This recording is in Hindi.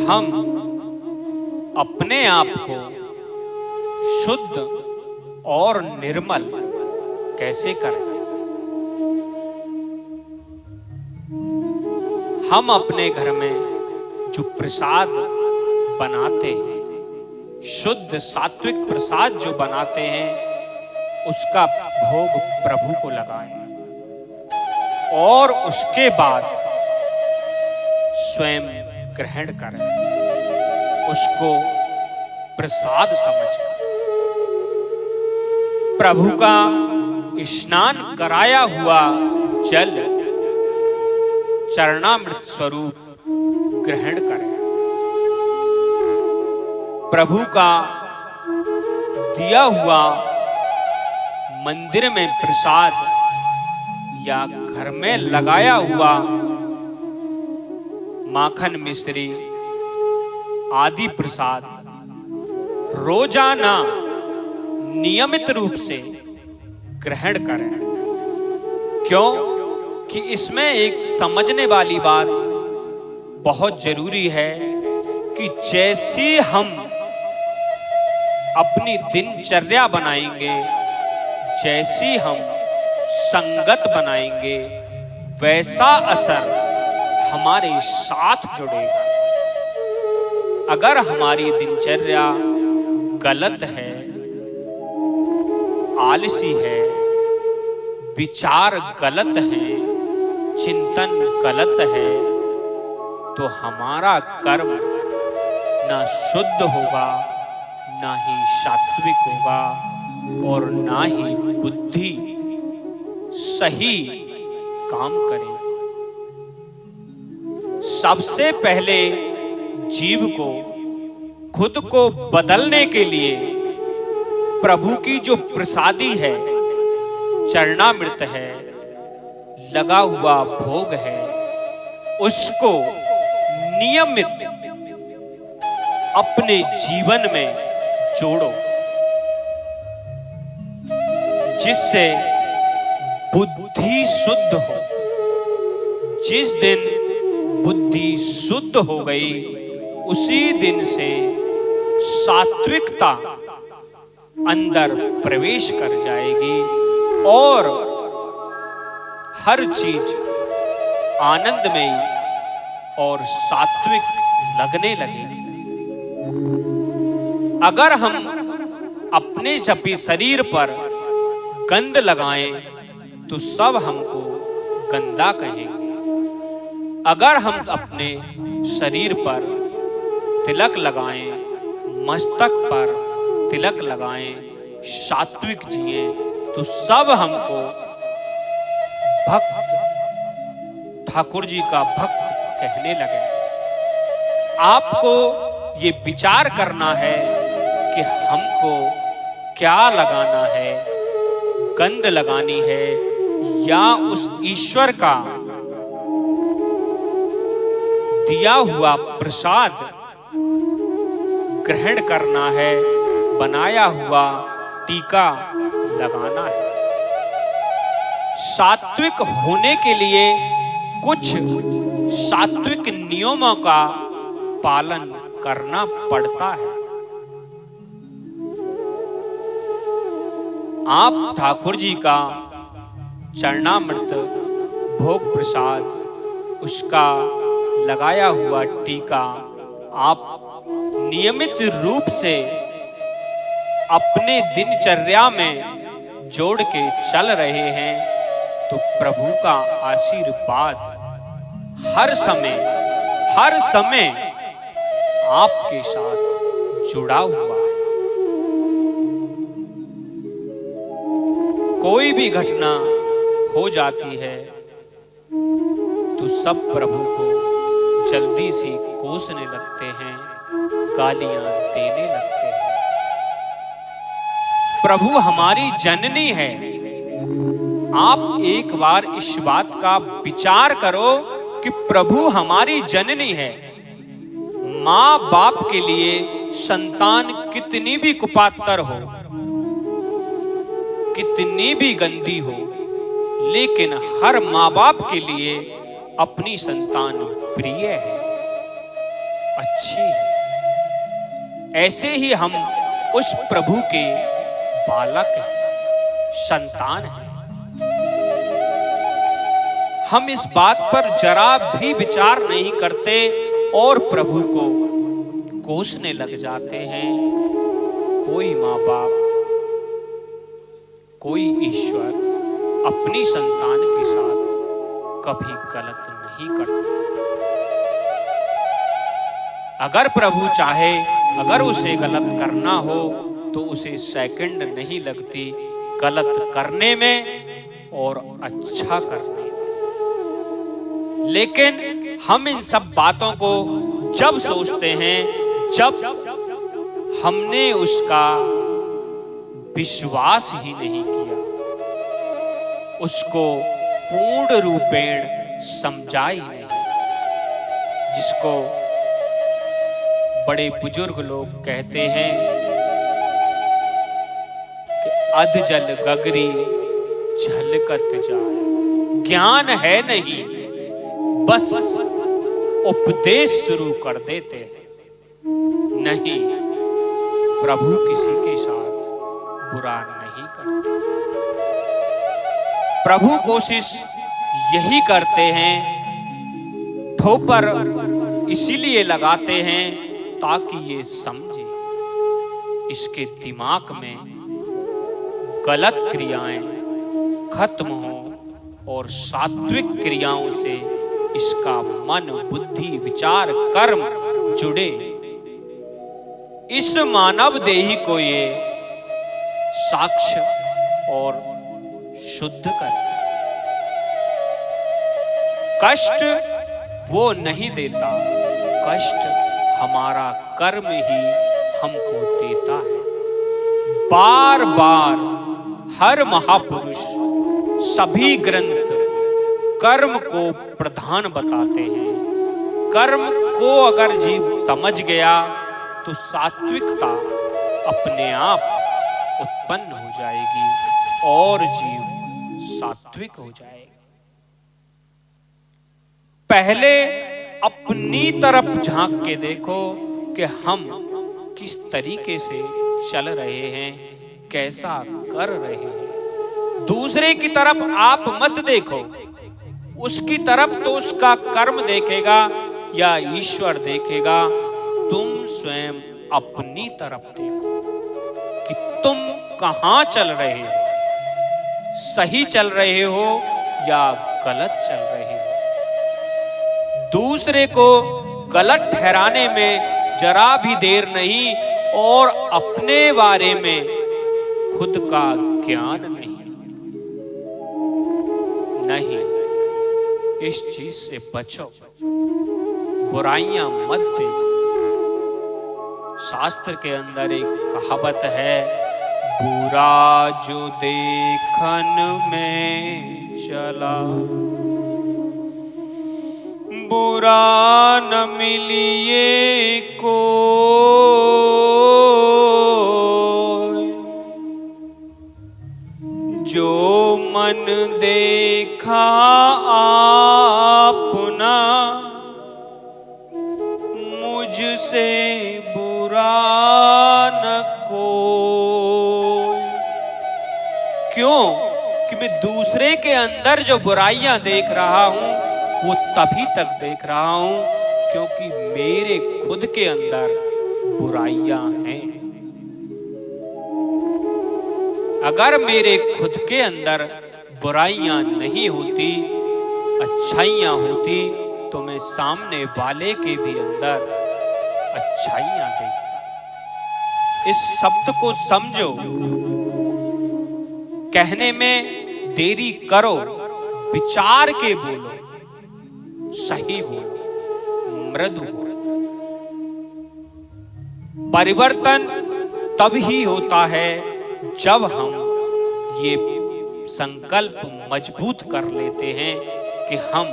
हम अपने आप को शुद्ध और निर्मल कैसे करें? हम अपने घर में जो प्रसाद बनाते हैं, शुद्ध सात्विक प्रसाद जो बनाते हैं, उसका भोग प्रभु को लगाएं और उसके बाद स्वयं ग्रहण करें, उसको प्रसाद समझकर। प्रभु का स्नान कराया हुआ जल चरणामृत स्वरूप ग्रहण करें। प्रभु का दिया हुआ मंदिर में प्रसाद या घर में लगाया हुआ माखन मिश्री आदि प्रसाद रोजाना नियमित रूप से ग्रहण करें। क्यों कि इसमें एक समझने वाली बात बहुत जरूरी है कि जैसी हम अपनी दिनचर्या बनाएंगे, जैसी हम संगत बनाएंगे, वैसा असर हमारे साथ जुड़ेगा। अगर हमारी दिनचर्या गलत है, आलसी है, विचार गलत है, चिंतन गलत है, तो हमारा कर्म ना शुद्ध होगा, ना ही सात्विक होगा और ना ही बुद्धि सही काम करेगी। सबसे पहले जीव को खुद को बदलने के लिए प्रभु की जो प्रसादी है, चरणामृत है, लगा हुआ भोग है, उसको नियमित अपने जीवन में जोड़ो, जिससे बुद्धि शुद्ध हो। जिस दिन बुद्धि शुद्ध हो गई, उसी दिन से सात्विकता अंदर प्रवेश कर जाएगी और हर चीज आनंदमयी और सात्विक लगने लगेगी। अगर हम अपने शरीर पर गंध लगाएं तो सब हमको गंदा कहेंगे। अगर हम अपने शरीर पर तिलक लगाएं, मस्तक पर तिलक लगाएं, सात्विक जिए, तो सब हमको भक्त, ठाकुर जी का भक्त कहने लगे। आपको ये विचार करना है कि हमको क्या लगाना है, गंध लगानी है या उस ईश्वर का दिया हुआ प्रसाद ग्रहण करना है, बनाया हुआ टीका लगाना है। सात्विक होने के लिए कुछ सात्विक नियमों का पालन करना पड़ता है। आप ठाकुर जी का चरणामृत भोग प्रसाद, उसका लगाया हुआ टीका आप नियमित रूप से अपने दिनचर्या में जोड़ के चल रहे हैं, तो प्रभु का आशीर्वाद हर समय आपके साथ जुड़ा हुआ है। कोई भी घटना हो जाती है तो सब प्रभु को जल्दी से कोसने लगते हैं, गालियां देने लगते हैं। प्रभु हमारी जननी है। आप एक बार इस बात का विचार करो कि प्रभु हमारी जननी है। माँ बाप के लिए संतान कितनी भी कुपात्र हो, कितनी भी गंदी हो, लेकिन हर माँ बाप के लिए अपनी संतान प्रिय है। अच्छी है। ऐसे ही हम उस प्रभु के बालक हैं, संतान हैं। हम इस बात पर जरा भी विचार नहीं करते और प्रभु को कोसने लग जाते हैं। कोई माँ बाप, कोई ईश्वर अपनी संतान के साथ कभी गलत नहीं करता। अगर प्रभु चाहे, अगर उसे गलत करना हो तो उसे सेकंड नहीं लगती गलत करने में और अच्छा करने में। लेकिन हम इन सब बातों को जब सोचते हैं, जब हमने उसका विश्वास ही नहीं किया, उसको पूर्ण रूपेण समझा ही नहीं, जिसको बड़े बुजुर्ग लोग कहते हैं कि अध जल गगरी झलकत जाए। ज्ञान है नहीं, बस उपदेश शुरू कर देते हैं। नहीं, प्रभु किसी के साथ बुरा नहीं करते। प्रभु कोशिश यही करते हैं, ठोकर इसीलिए लगाते हैं ताकि ये समझे, इसके दिमाग में गलत क्रियाएं खत्म हो और सात्विक क्रियाओं से इसका मन, बुद्धि, विचार, कर्म जुड़े। इस मानव देही को ये साक्ष्य और शुद्ध कर। कष्ट वो नहीं देता, कष्ट हमारा कर्म ही हमको देता है। बार बार हर महापुरुष, सभी ग्रंथ कर्म को प्रधान बताते हैं। कर्म को अगर जीव समझ गया तो सात्विकता अपने आप उत्पन्न हो जाएगी और जीव सात्विक हो जाएगा। पहले अपनी तरफ झांक के देखो कि हम किस तरीके से चल रहे हैं, कैसा कर रहे हैं। दूसरे की तरफ आप मत देखो, उसकी तरफ तो उसका कर्म देखेगा या ईश्वर देखेगा। तुम स्वयं अपनी तरफ देखो कि तुम कहां चल रहे हो, सही चल रहे हो या गलत चल रहे हो। दूसरे को गलत ठहराने में जरा भी देर नहीं और अपने बारे में खुद का ज्ञान नहीं, इस चीज से बचो, बुराइयां मत देखो। शास्त्र के अंदर एक कहावत है, बुरा जो देखन में चला, बुरा न मिलिए को। जो मन देखा आपना, मुझसे बुरा न कोई। क्यों? कि मैं दूसरे के अंदर जो बुराइयां देख रहा हूं वो तभी तक देख रहा हूं क्योंकि मेरे खुद के अंदर बुराइयां हैं। अगर मेरे खुद के अंदर बुराइयां नहीं होती, अच्छाइयां होती, तो मैं सामने वाले के भी अंदर अच्छाइयां देखता। इस शब्द को समझो, कहने में देरी करो, विचार के बोलो, सही बोलो, मृदु बोलो। परिवर्तन तभी होता है जब हम ये संकल्प मजबूत कर लेते हैं कि हम